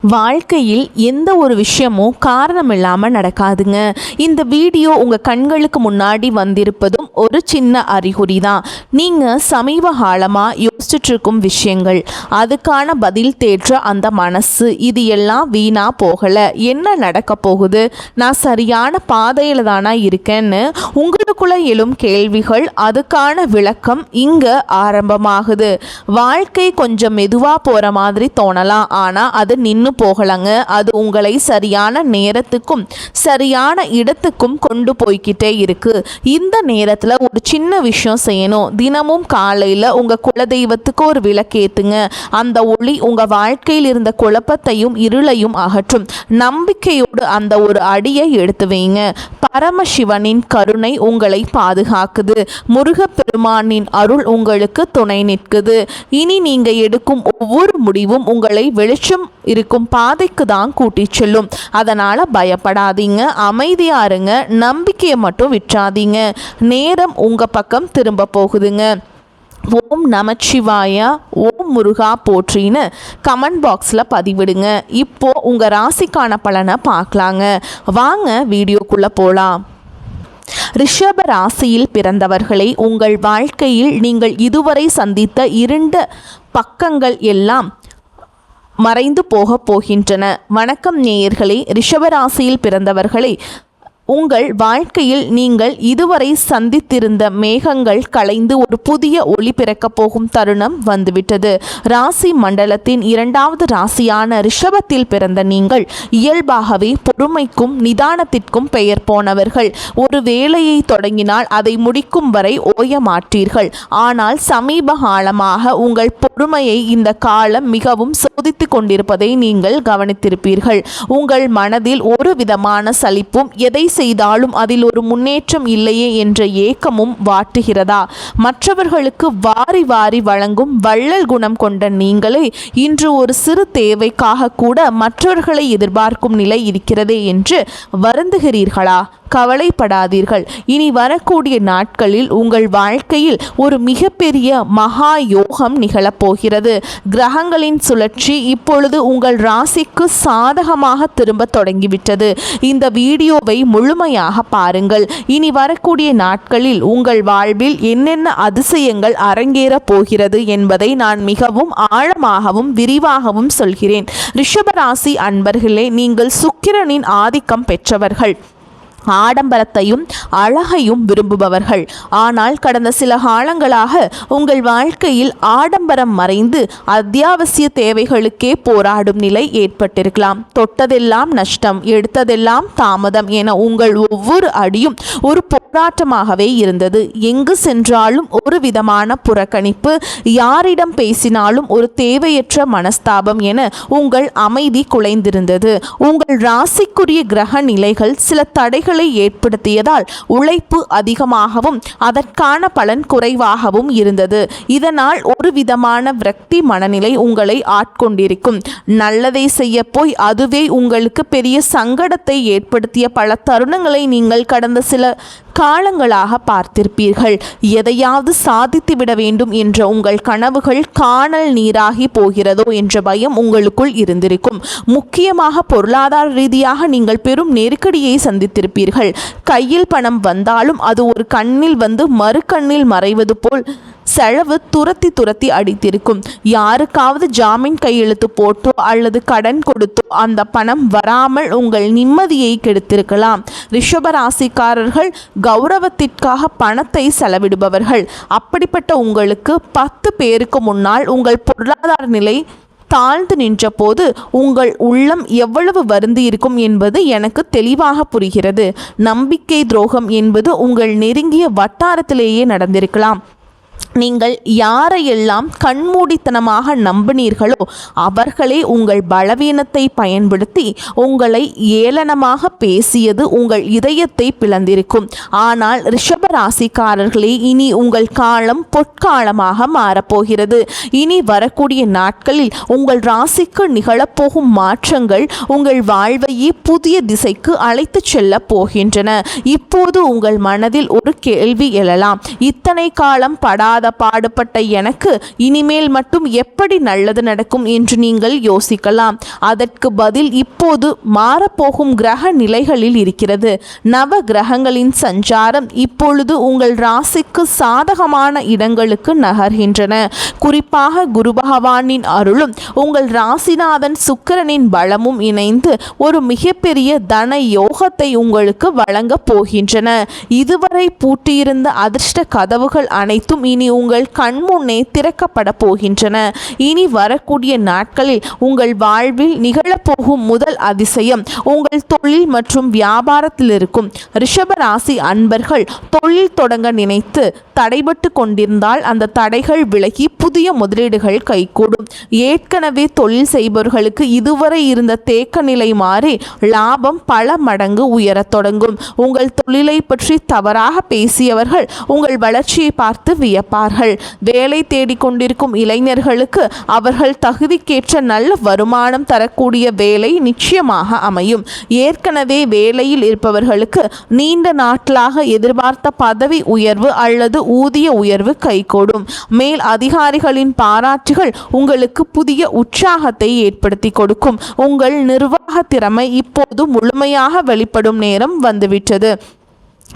வாழ்க்கையில் எந்த ஒரு விஷயமும் காரணம் இல்லாமல் நடக்காதுங்க. இந்த வீடியோ உங்கள் கண்களுக்கு முன்னாடி வந்திருப்பதும் ஒரு சின்ன அறிகுறி தான். நீங்கள் சமீப காலமாக யோசிச்சுட்டு இருக்கும் விஷயங்கள், அதுக்கான பதில் தேற்ற அந்த மனசு, இது எல்லாம் வீணாக போகலை. என்ன நடக்க போகுது, நான் சரியான பாதையில் தானா இருக்கேன்னு உங்களுக்குள்ள எழும் கேள்விகள், அதுக்கான விளக்கம் இங்கே ஆரம்பமாகுது. வாழ்க்கை கொஞ்சம் மெதுவாக போகிற மாதிரி தோணலாம், ஆனால் அது நின்று போகலங்க. அது உங்களை சரியான நேரத்துக்கும் சரியான இடத்துக்கும் கொண்டு போய்கிட்டே இருக்கு. இந்த நேரத்தில் ஒரு சின்ன விஷயம் செய்யணும். தினமும் காலையில் உங்கள் குலதெய்வத்துக்கு ஒரு விளக்கேத்துங்க. அந்த ஒளி உங்கள் வாழ்க்கையில் இருந்த குழப்பத்தையும் இருளையும் அகற்றும். நம்பிக்கையோடு அந்த ஒரு அடியை எடுத்து வைங்க. பரமசிவனின் கருணை உங்களை பாதுகாக்குது. முருகப்பெருமானின் அருள் உங்களுக்கு துணை நிற்குது. இனி நீங்க எடுக்கும் ஒவ்வொரு முடிவும் உங்களை வெளிச்சம் இருக்கும் பாதைக்கு தான் கூட்டி செல்லும். அதனால பயப்படாதீங்க, அமைதியா இருங்க, நம்பிக்கையை மட்டும் விட்டுறாதீங்க. நேரம் உங்க பக்கம் திரும்ப போகுதுங்க. ஓம் நமச்சிவாய, ஓம் முருகா போற்றின்னு கமெண்ட் பாக்ஸில் பதிவிடுங்க. இப்போ உங்கள் ராசிக்கான பலனை பார்க்கலாங்க. வாங்க வீடியோக்குள்ளே போகலாம். ரிஷப ராசியில் பிறந்தவர்களை, உங்கள் வாழ்க்கையில் நீங்கள் இதுவரை சந்தித்த இருண்ட பக்கங்கள் எல்லாம் மறைந்து போகப் போகின்றன. வணக்கம் நேயர்களே. ரிஷபராசியில் பிறந்தவர்களை, உங்கள் வாழ்க்கையில் நீங்கள் இதுவரை சந்தித்திருந்த மேகங்கள் கலைந்து ஒரு புதிய ஒளி பிறக்கப் போகும் தருணம் வந்துவிட்டது. ராசி மண்டலத்தின் இரண்டாவது ராசியான ரிஷபத்தில் பிறந்த நீங்கள் இயல்பாகவே பொறுமைக்கும் நிதானத்திற்கும் பெயர் போனவர்கள். ஒரு வேலையை தொடங்கினால் அதை முடிக்கும் வரை ஓய மாட்டீர்கள். ஆனால் சமீப காலமாக உங்கள் பொறுமையை இந்த காலம் மிகவும் சோதித்து கொண்டிருப்பதை நீங்கள் கவனித்திருப்பீர்கள். உங்கள் மனதில் ஒரு விதமான சலிப்பும், எதை செய்தாலும் அதில் ஒரு முன்னேற்றம் இல்லையே என்ற ஏக்கமும் வாட்டுகிறதா? மற்றவர்களுக்கு வாரி வாரி வழங்கும் வள்ளல் குணம் கொண்ட நீங்களே இன்று ஒரு சிறு தேவைக்காக கூட மற்றவர்களை எதிர்பார்க்கும் நிலை இருக்கிறதே என்று வருந்துகிறீர்களா? கவலைப்படாதீர்கள். இனி வரக்கூடிய நாட்களில் உங்கள் வாழ்க்கையில் ஒரு மிகப்பெரிய மகா யோகம் நிகழப்போகிறது. கிரகங்களின் சுழற்சி இப்பொழுது உங்கள் ராசிக்கு சாதகமாக திரும்ப தொடங்கிவிட்டது. இந்த வீடியோவை முழுமையாக பாருங்கள். இனி வரக்கூடிய நாட்களில் உங்கள் வாழ்வில் என்னென்ன அதிசயங்கள் அரங்கேறப் போகிறது என்பதை நான் மிகவும் ஆழமாகவும் விரிவாகவும் சொல்கிறேன். ரிஷபராசி அன்பர்களே, நீங்கள் சுக்கிரனின் ஆதிக்கம் பெற்றவர்கள். ஆடம்பரத்தையும் அழகையும் விரும்புபவர்கள். ஆனால் கடந்த சில காலங்களாக உங்கள் வாழ்க்கையில் ஆடம்பரம் மறைந்து அத்தியாவசிய தேவைகளுக்கே போராடும் நிலை ஏற்பட்டிருக்கலாம். தொட்டதெல்லாம் நஷ்டம், எடுத்ததெல்லாம் தாமதம் என உங்கள் ஒவ்வொரு அடியும் ஒரு போராட்டமாகவே இருந்தது. எங்கு சென்றாலும் ஒரு விதமான புறக்கணிப்பு, யாரிடம் பேசினாலும் ஒரு தேவையற்ற மனஸ்தாபம் என உங்கள் அமைதி குலைந்திருந்தது. உங்கள் ராசிக்குரிய கிரக நிலைகள் சில தடைகள் ஏற்படுத்தியதால் உழைப்பு அதிகமாகவும் அதற்கான பலன் குறைவாகவும் இருந்தது. இதனால் ஒரு விதமான விரக்தி மனநிலை உங்களை ஆட்கொண்டிருக்கும். நல்லதை செய்ய போய் அதுவே உங்களுக்கு பெரிய சங்கடத்தை ஏற்படுத்திய பல தருணங்களை நீங்கள் கடந்த சில காலங்களாக பார்த்திருப்பீர்கள். எதையாவது சாதித்து விட வேண்டும் என்ற உங்கள் கனவுகள் காணல் நீராகி போகிறதோ என்ற பயம் உங்களுக்குள் இருந்திருக்கும். முக்கியமாக பொருளாதார ரீதியாக நீங்கள் பெரும் நெருக்கடியை சந்தித்திருப்பீர்கள். கையில் பணம் வந்தாலும் அது ஒரு கண்ணில் வந்து மறு கண்ணில் மறைவது போல் செலவு துரத்தி அடித்திருக்கும். யாருக்காவது ஜாமீன் கையெழுத்து போட்டோ அல்லது கடன் கொடுத்தோ அந்த பணம் வராமல் உங்கள் நிம்மதியை கெடுத்திருக்கலாம். ரிஷபராசிக்காரர்கள் கௌரவத்திற்காக பணத்தை செலவிடுபவர்கள். அப்படிப்பட்ட உங்களுக்கு 10 பேருக்கு முன்னால் உங்கள் பொருளாதார நிலை தாழ்ந்து நின்ற போது உங்கள் உள்ளம் எவ்வளவு வருந்தி இருக்கும் என்பது எனக்கு தெளிவாக புரிகிறது. நம்பிக்கை துரோகம் என்பது உங்கள் நெருங்கிய வட்டாரத்திலேயே நடந்திருக்கலாம். நீங்கள் யாரையெல்லாம் கண்மூடித்தனமாக நம்பினீர்களோ அவர்களே உங்கள் பலவீனத்தை பயன்படுத்தி உங்களை ஏளனமாக பேசியது உங்கள் இதயத்தை பிளந்திருக்கும். ஆனால் ரிஷபராசிக்காரர்களே, இனி உங்கள் காலம் பொற்காலமாக மாறப்போகிறது. இனி வரக்கூடிய நாட்களில் உங்கள் ராசிக்கு நிகழப்போகும் மாற்றங்கள் உங்கள் வாழ்வையே புதிய திசைக்கு அழைத்து செல்ல போகின்றன. இப்போது உங்கள் மனதில் ஒரு கேள்வி எழலாம். இத்தனை காலம் படாத படாத பாடுபட்ட எனக்கு இனிமேல் மட்டும் எப்படி நல்லது நடக்கும் என்று நீங்கள் யோசிக்கலாம். அதற்கு பதில் இப்போது மாறப்போகும் கிரக நிலைகளில் இருக்கிறது. நவ கிரகங்களின் சஞ்சாரம் இப்பொழுது உங்கள் ராசிக்கு சாதகமான இடங்களுக்கு நகர்கின்றன. குறிப்பாக குரு பகவானின் அருளும் உங்கள் ராசிநாதன் சுக்கிரனின் பலமும் இணைந்து ஒரு மிகப்பெரிய தன யோகத்தை உங்களுக்கு வழங்க போகின்றன. இதுவரை பூட்டியிருந்த அதிர்ஷ்ட கதவுகள் அனைத்தும் இனி உங்கள் கண்முன்னே திறக்கப்பட போகின்றன. இனி வரக்கூடிய நாட்களில் உங்கள் வாழ்வில் நிகழப்போகும் முதல் அதிசயம் உங்கள் தொழில் மற்றும் வியாபாரத்தில் இருக்கும் ரிஷபராசி அன்பர்கள் தொழில் தொடங்க நினைத்து தடைபட்டு கொண்டிருந்தால் அந்த தடைகள் விலகி புதிய முதலீடுகள் கைகூடும். ஏற்கனவே தொழில் செய்பவர்களுக்கு இதுவரை இருந்த தேக்க நிலை மாறி லாபம் பல மடங்கு உயரத் தொடங்கும். உங்கள் தொழிலை பற்றி தவறாக பேசியவர்கள் உங்கள் வளர்ச்சியை பார்த்து வியப்பார்கள். வேலை தேடிக்கொண்டிருக்கும் இளைஞர்களுக்கு அவர்கள் தகுதிக்கேற்ற நல்ல வருமானம் தரக்கூடிய வேலை நிச்சயமாக அமையும். ஏற்கனவே வேலையில் இருப்பவர்களுக்கு நீண்ட நாட்களாக எதிர்பார்த்த பதவி உயர்வு அல்லது ஊதிய உயர்வு கைகூடும். மேல் அதிகாரிகளின் பாராட்டுகள் உங்களுக்கு புதிய உற்சாகத்தை ஏற்படுத்தி கொடுக்கும். உங்கள் நிர்வாக திறமை இப்போது முழுமையாக வெளிப்படும் நேரம் வந்துவிட்டது.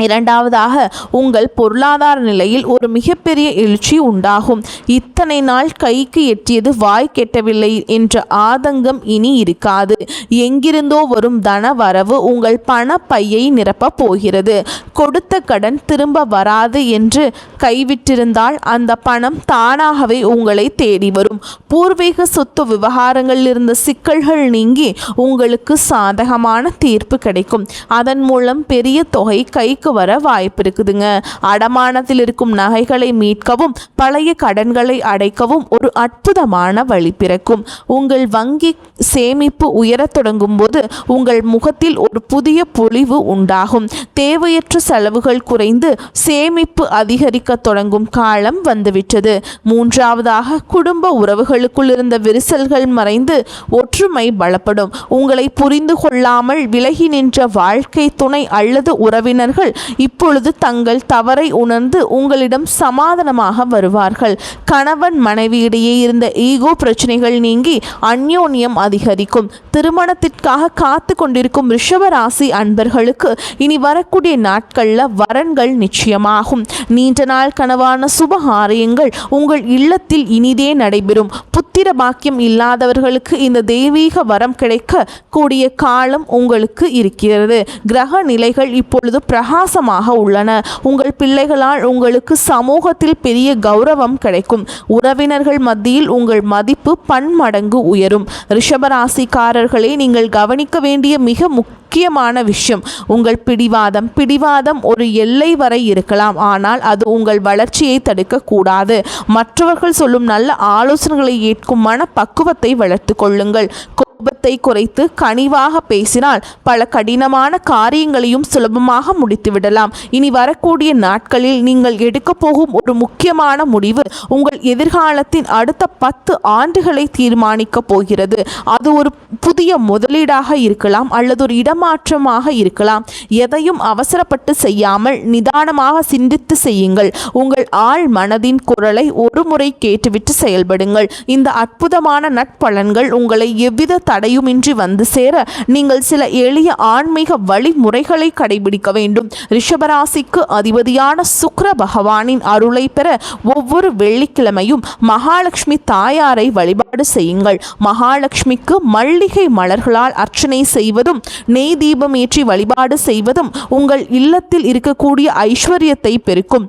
இரண்டாவதாக, உங்கள் பொருளாதார நிலையில் ஒரு மிகப்பெரிய எழுச்சி உண்டாகும். இத்தனை நாள் கைக்கு எட்டியது வாய் கெட்டவில்லை என்ற ஆதங்கம் இனி இருக்காது. எங்கிருந்தோ வரும் தன வரவு உங்கள் பண பையை நிரப்பப் போகிறது. கொடுத்த கடன் திரும்ப வராது என்று கைவிட்டிருந்தால் அந்த பணம் தானாகவே உங்களை தேடி வரும். பூர்வீக சொத்து விவகாரங்களில் இருந்த சிக்கல்கள் நீங்கி உங்களுக்கு சாதகமான தீர்ப்பு கிடைக்கும். அதன் மூலம் பெரிய தொகை கைக்கு வர வாய்ப்பு இருக்குதுங்க. அடமானத்தில் இருக்கும் நகைகளை மீட்கவும் பழைய கடன்களை அடைக்கவும் ஒரு அற்புதமான வழி பிறக்கும். உங்கள் வங்கி சேமிப்பு உயரத் தொடங்கும் போது உங்கள் முகத்தில் ஒரு புதிய பொலிவு உண்டாகும். தேவையற்ற செலவுகள் குறைந்து சேமிப்பு அதிகரிக்க தொடங்கும் காலம் வந்துவிட்டது. மூன்றாவதாக, குடும்ப உறவுகளுக்குள் இருந்த விரிசல்கள் மறைந்து ஒற்றுமை பலப்படும். உங்களை புரிந்து கொள்ளாமல் விலகி நின்ற வாழ்க்கை துணை அல்லது உறவினர்கள் இப்பொழுது தங்கள் தவறை உணர்ந்து உங்களிடம் சமாதானமாக வருவார்கள். கணவன் மனைவியிடையே இருந்த ஈகோ பிரச்சனைகள் நீங்கி அந்யோன்யம் அதிகரிக்கும். திருமணத்திற்காக காத்து கொண்டிருக்கும் ரிஷபராசி அன்பர்களுக்கு இனி வரக்கூடிய நாட்களில் வரன்கள் நிச்சயமாகும். நீண்ட நாள் கனவான சுபகாரியங்கள் உங்கள் இல்லத்தில் இனிதே நடைபெறும். புத்திர பாக்கியம் இல்லாதவர்களுக்கு இந்த தெய்வீக வரம் கிடைக்க கூடிய காலம் உங்களுக்கு இருக்கிறது. கிரக நிலைகள் இப்பொழுது பிரகாசமாக உள்ளன. உங்கள் பிள்ளைகளால் உங்களுக்கு சமூகத்தில் பெரிய கௌரவம் கிடைக்கும். உறவினர்கள் மத்தியில் உங்கள் மதிப்பு பன்மடங்கு உயரும். ரிஷபராசிக்காரர்களே, நீங்கள் கவனிக்க வேண்டிய மிக முக்கியமான விஷயம் உங்கள் பிடிவாதம் ஒரு எல்லை வரை இருக்கலாம். ஆனால் அது உங்கள் வளர்ச்சியை தடுக்க கூடாது. மற்றவர்கள் சொல்லும் நல்ல ஆலோசனைகளை ஏற்கும் மன பக்குவத்தை வளர்த்து கொள்ளுங்கள். கோபத்தை குறைத்து கனிவாக பேசினால் பல கடினமான காரியங்களையும் சுலபமாக முடித்துவிடலாம். இனி வரக்கூடிய நாட்களில் நீங்கள் எடுக்க போகும் ஒரு முக்கியமான முடிவு உங்கள் எதிர்காலத்தின் அடுத்த 10 ஆண்டுகளை தீர்மானிக்க போகிறது. அது ஒரு புதிய முதலீடாக இருக்கலாம் அல்லது ஒரு இடமாற்றமாக இருக்கலாம். எதையும் அவசரப்பட்டு செய்யாமல் நிதானமாக சிந்தித்து செய்யுங்கள். உங்கள் ஆழ் மனதின் குரலை ஒரு முறை கேட்டுவிட்டு செயல்படுங்கள். இந்த அற்புதமான நட்பலன்கள் உங்களை எவ்வித தடையுமின்றி வந்து சேர நீங்கள் சில எளிய ஆன்மீக வழிமுறைகளை கடைபிடிக்க வேண்டும். ரிஷபராசிக்கு அதிபதியான சுக்கிர பகவானின் அருளை பெற ஒவ்வொரு வெள்ளிக்கிழமையும் மகாலட்சுமி தாயாரை வழிபாடு செய்யுங்கள். மகாலட்சுமிக்கு மல்லிகை மலர்களால் அர்ச்சனை செய்வதும் நெய் தீபம் ஏற்றி வழிபாடு செய்வதும் உங்கள் இல்லத்தில் இருக்கக்கூடிய ஐஸ்வர்யத்தை பெருக்கும்.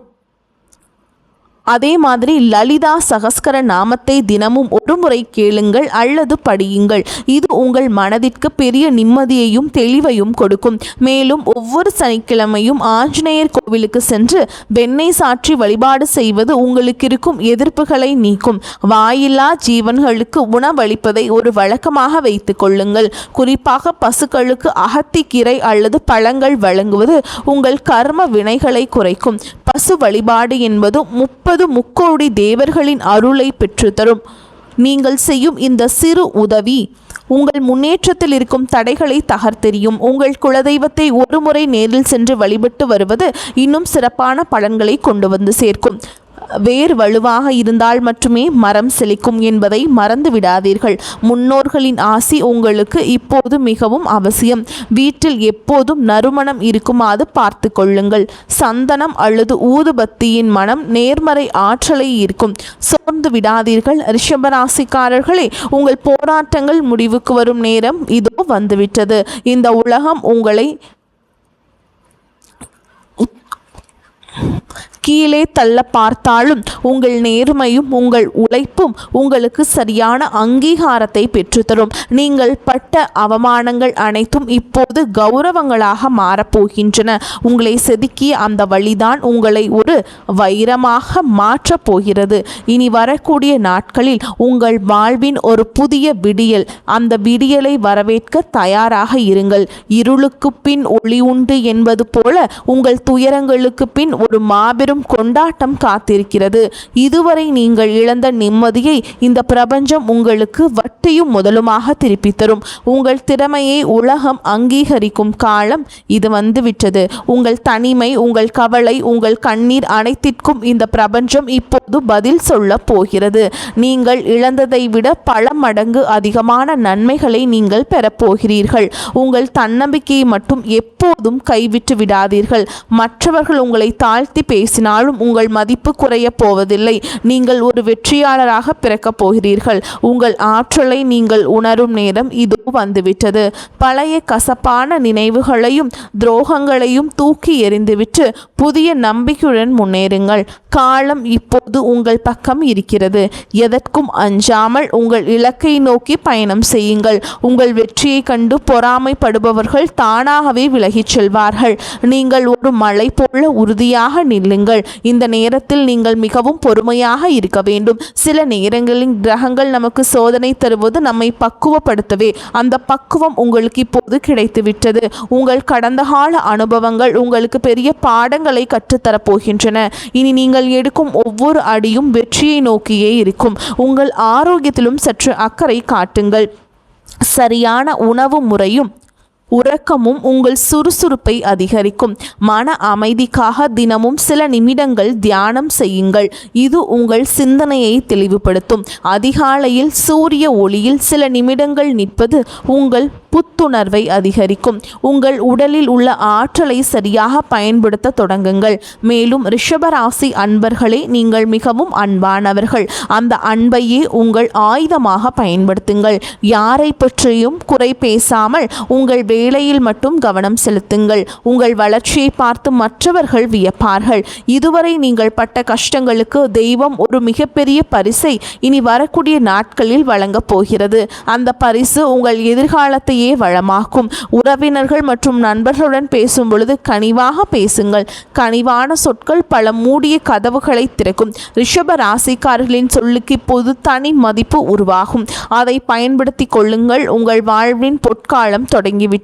அதே மாதிரி லலிதா சகஸ்கர நாமத்தை தினமும் ஒரு முறை கேளுங்கள் அல்லது படியுங்கள். இது உங்கள் மனதிற்கு பெரிய நிம்மதியையும் தெளிவையும் கொடுக்கும். மேலும் ஒவ்வொரு சனிக்கிழமையும் ஆஞ்சநேயர் கோவிலுக்கு சென்று வெண்ணெய் சாற்றி வழிபாடு செய்வது உங்களுக்கு இருக்கும் எதிர்ப்புகளை நீக்கும். வாயில்லா ஜீவன்களுக்கு உணவளிப்பதை ஒரு வழக்கமாக வைத்துக் கொள்ளுங்கள். குறிப்பாக பசுக்களுக்கு அகத்திக்கீரை அல்லது பழங்கள் வழங்குவது உங்கள் கர்ம வினைகளை குறைக்கும். பசு வழிபாடு என்பது 30 முக்கோடி தேவர்களின் அருளை பெற்றுத்தரும். நீங்கள் செய்யும் இந்த சிறு உதவி உங்கள் முன்னேற்றத்தில் இருக்கும் தடைகளை தகர்த்தெறியும். உங்கள் குலதெய்வத்தை ஒரு முறை நேரில் சென்று வழிபட்டு வருவது இன்னும் சிறப்பான பலன்களை கொண்டு வந்து சேர்க்கும். வேர் வலுவாக இருந்தால் மட்டுமே மரம் செழிக்கும் என்பதை மறந்து விடாதீர்கள். முன்னோர்களின் ஆசி உங்களுக்கு இப்போது மிகவும் அவசியம். வீட்டில் எப்போதும் நறுமணம் இருக்குமாறு பார்த்து கொள்ளுங்கள். சந்தனம் அல்லது ஊதுபத்தியின் மனம் நேர்மறை ஆற்றலை ஈர்க்கும். சோர்ந்து விடாதீர்கள். ரிஷபராசிக்காரர்களே, உங்கள் போராட்டங்கள் முடிவுக்கு வரும் நேரம் இதோ வந்துவிட்டது. இந்த உலகம் உங்களை கீழே தள்ள பார்த்தாலும் உங்கள் நேர்மையும் உங்கள் உழைப்பும் உங்களுக்கு சரியான அங்கீகாரத்தை பெற்றுத்தரும். நீங்கள் பட்ட அவமானங்கள் அனைத்தும் இப்போது கௌரவங்களாக மாறப்போகின்றன. உங்களை செதுக்கிய அந்த வழிதான் உங்களை ஒரு வைரமாக மாற்றப் போகிறது. இனி வரக்கூடிய நாட்களில் உங்கள் வாழ்வின் ஒரு புதிய விடியல். அந்த விடியலை வரவேற்க தயாராக இருங்கள். இருளுக்கு பின் ஒளி உண்டு என்பது போல உங்கள் துயரங்களுக்கு பின் ஒரு மாபெரும் கொண்டாட்டம் காத்திருக்கிறது. இதுவரை நீங்கள் இழந்த நிம்மதியை இந்த பிரபஞ்சம் உங்களுக்கு வட்டியும் முதலுமாக திருப்பி தரும். உங்கள் திறமையை உலகம் அங்கீகரிக்கும் காலம் இது வந்துவிட்டது. உங்கள் தனிமை, உங்கள் கவலை, உங்கள் கண்ணீர் அனைத்திற்கும் இந்த பிரபஞ்சம் இப்போது பதில் சொல்ல போகிறது. நீங்கள் இழந்ததை விட பல மடங்கு அதிகமான நன்மைகளை நீங்கள் பெறப்போகிறீர்கள். உங்கள் தன்னம்பிக்கையை மட்டும் எப்போதும் கைவிட்டு விடாதீர்கள். மற்றவர்கள் உங்களை தாழ்த்தி பேசினாலும் உங்கள் மதிப்பு குறைய போவதில்லை. நீங்கள் ஒரு வெற்றியாளராக பிறக்கப் போகிறீர்கள். உங்கள் ஆற்றலை நீங்கள் உணரும் நேரம் இதோ வந்துவிட்டது. பழைய கசப்பான நினைவுகளையும் துரோகங்களையும் தூக்கி எறிந்துவிட்டு புதிய நம்பிக்கையுடன் முன்னேறுங்கள். காலம் இப்போது உங்கள் பக்கம் இருக்கிறது. எதற்கும் அஞ்சாமல் உங்கள் இலக்கை நோக்கி பயணம் செய்யுங்கள். உங்கள் வெற்றியை கண்டு பொறாமைப்படுபவர்கள் தானாகவே விலகிச் செல்வார்கள். நீங்கள் ஒரு மலை போல உறுதியாக நில்லுங்கள். இந்த நேரத்தில் நீங்கள் மிகவும் பொறுமையாக இருக்க வேண்டும். சில நேரங்களில் கிரகங்கள் நமக்கு சோதனை தருவது நம்மை பக்குவப்படுத்தவே. அந்த பக்குவம் உங்களுக்கு இப்போது கிடைத்துவிட்டது. உங்கள் கடந்த கால அனுபவங்கள் உங்களுக்கு பெரிய பாடங்களை கற்றுத்தரப்போகின்றன. இனி நீங்கள் எடுக்கும் ஒவ்வொரு அடியும் வெற்றியை நோக்கியே இருக்கும். உங்கள் ஆரோக்கியத்திலும் சற்று அக்கறை காட்டுங்கள். சரியான உணவு முறையும் உறக்கமும் உங்கள் சுறுசுறுப்பை அதிகரிக்கும். மன அமைதிக்காக தினமும் சில நிமிடங்கள் தியானம் செய்யுங்கள். இது உங்கள் சிந்தனையை தெளிவுபடுத்தும். அதிகாலையில் சூரிய ஒளியில் சில நிமிடங்கள் நிற்பது உங்கள் புத்துணர்வை அதிகரிக்கும். உங்கள் உடலில் உள்ள ஆற்றலை சரியாக பயன்படுத்த தொடங்குங்கள். மேலும் ரிஷபராசி அன்பர்களே, நீங்கள் மிகவும் அன்பானவர்கள். அந்த அன்பையே உங்கள் ஆயுதமாக பயன்படுத்துங்கள். யாரை பற்றியும் குறை பேசாமல் உங்கள் வேலையில் மட்டும் கவனம் செலுத்துங்கள். உங்கள் வளர்ச்சியை பார்த்து மற்றவர்கள் வியப்பார்கள். இதுவரை நீங்கள் பட்ட கஷ்டங்களுக்கு தெய்வம் ஒரு மிகப்பெரிய பரிசை இனி வரக்கூடிய நாட்களில் வழங்கப் போகிறது. அந்த பரிசு உங்கள் எதிர்காலத்தையே வளமாக்கும். உறவினர்கள் மற்றும் நண்பர்களுடன் பேசும் பொழுது கனிவாக பேசுங்கள். கனிவான சொற்கள் பல மூடிய கதவுகளை திறக்கும். ரிஷப ராசிக்காரர்களின் சொல்லுக்கு இப்போது தனி மதிப்பு உருவாகும். அதை பயன்படுத்தி கொள்ளுங்கள். உங்கள் வாழ்வின் பொற்காலம் தொடங்கிவிட்டது.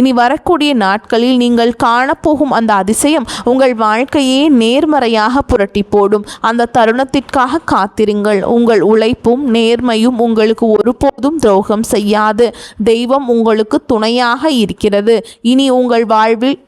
இனி வரக்கூடிய நாட்களில் நீங்கள் காணப்போகும் அந்த அதிசயம் உங்கள் வாழ்க்கையே நேர்மறையாக புரட்டி போடும். அந்த தருணத்திற்காக காத்திருங்கள். உங்கள் உழைப்பும் நேர்மையும் உங்களுக்கு ஒருபோதும் துரோகம் செய்யாது. தெய்வம் உங்களுக்கு துணையாக இருக்கிறது. இனி உங்கள் வாழ்வில்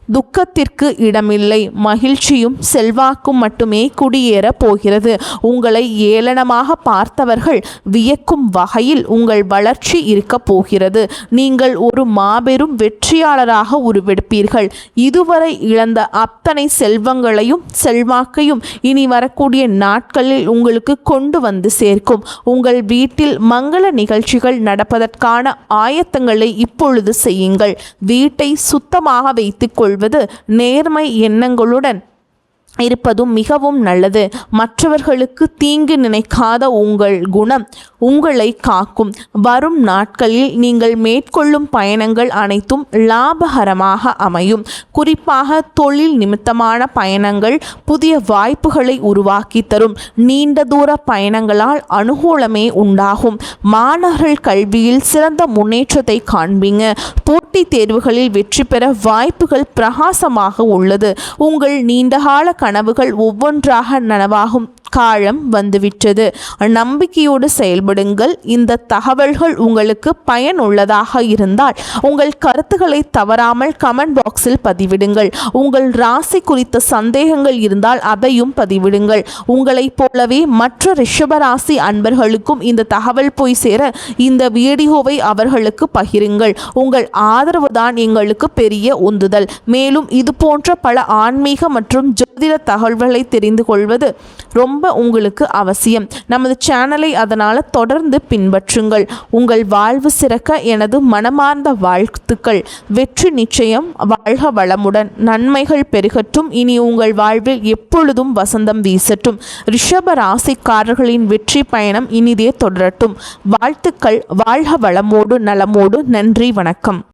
துக்கத்திற்கு இடமில்லை. மகிழ்ச்சியும் செல்வாக்கும் மட்டுமே குடியேற போகிறது. உங்களை ஏளனமாக பார்த்தவர்கள் வியக்கும் வகையில் உங்கள் வளர்ச்சி இருக்க போகிறது. நீங்கள் ஒரு மாபெரும் வெற்றியாளராக உருவெடுப்பீர்கள். இதுவரை இழந்த அத்தனை செல்வங்களையும் செல்வாக்கையும் இனி வரக்கூடிய நாட்களில் உங்களுக்கு கொண்டு வந்து சேர்க்கும். உங்கள் வீட்டில் மங்கள நிகழ்ச்சிகள் நடப்பதற்கான ஆயத்தங்களை இப்பொழுது செய்யுங்கள். வீட்டை சுத்தமாக வைத்துக் நேர்மை எண்ணங்களுடன் இருப்பதும் மிகவும் நல்லது. மற்றவர்களுக்கு தீங்கு நினைக்காத உங்கள் குணம் உங்களை காக்கும். வரும் நாட்களில் நீங்கள் மேற்கொள்ளும் பயணங்கள் அனைத்தும் லாபகரமாக அமையும். குறிப்பாக தொழில் நிமித்தமான பயணங்கள் புதிய வாய்ப்புகளை உருவாக்கி தரும். நீண்ட தூர பயணங்களால் அனுகூலமே உண்டாகும். மாணவர்கள் கல்வியில் சிறந்த முன்னேற்றத்தை காண்பீங்க. போட்டித் தேர்வுகளில் வெற்றி பெற வாய்ப்புகள் பிரகாசமாக உள்ளது. உங்கள் நீண்டகால கனவுகள் ஒவ்வொன்றாக நனவாகும் காலம் வந்துவிட்டது. நம்பிக்கையோடு செயல்படுங்கள். இந்த தகவல்கள் உங்களுக்கு பயனுள்ளதாக இருந்தால் உங்கள் கருத்துக்களை தவறாமல் கமெண்ட் பாக்ஸில் பதிவிடுங்கள். உங்கள் ராசி குறித்த சந்தேகங்கள் இருந்தால் அதையும் பதிவிடுங்கள். உங்களைப் போலவே மற்ற ரிஷபராசி அன்பர்களுக்கும் இந்த தகவல் போய் சேர இந்த வீடியோவை அவர்களுக்கு பகிருங்கள். உங்கள் ஆதரவு தான் எங்களுக்கு பெரிய உந்துதல். மேலும் இது போன்ற பல ஆன்மீக மற்றும் ஜோதிட தகவல்களை தெரிந்து கொள்வது ரொம்ப உங்களுக்கு அவசியம். நமது சேனலை அதனால் தொடர்ந்து பின்பற்றுங்கள். உங்கள் வாழ்வு சிறக்க எனது மனமார்ந்த வாழ்த்துக்கள். வெற்றி நிச்சயம். வாழ்க வளமுடன். நன்மைகள் பெருகட்டும். இனி உங்கள் வாழ்வில் எப்பொழுதும் வசந்தம் வீசட்டும். ரிஷப ராசிக்காரர்களின் வெற்றி பயணம் இனிதே தொடரட்டும். வாழ்த்துக்கள். வாழ்க வளமோடு நலமோடு. நன்றி. வணக்கம்.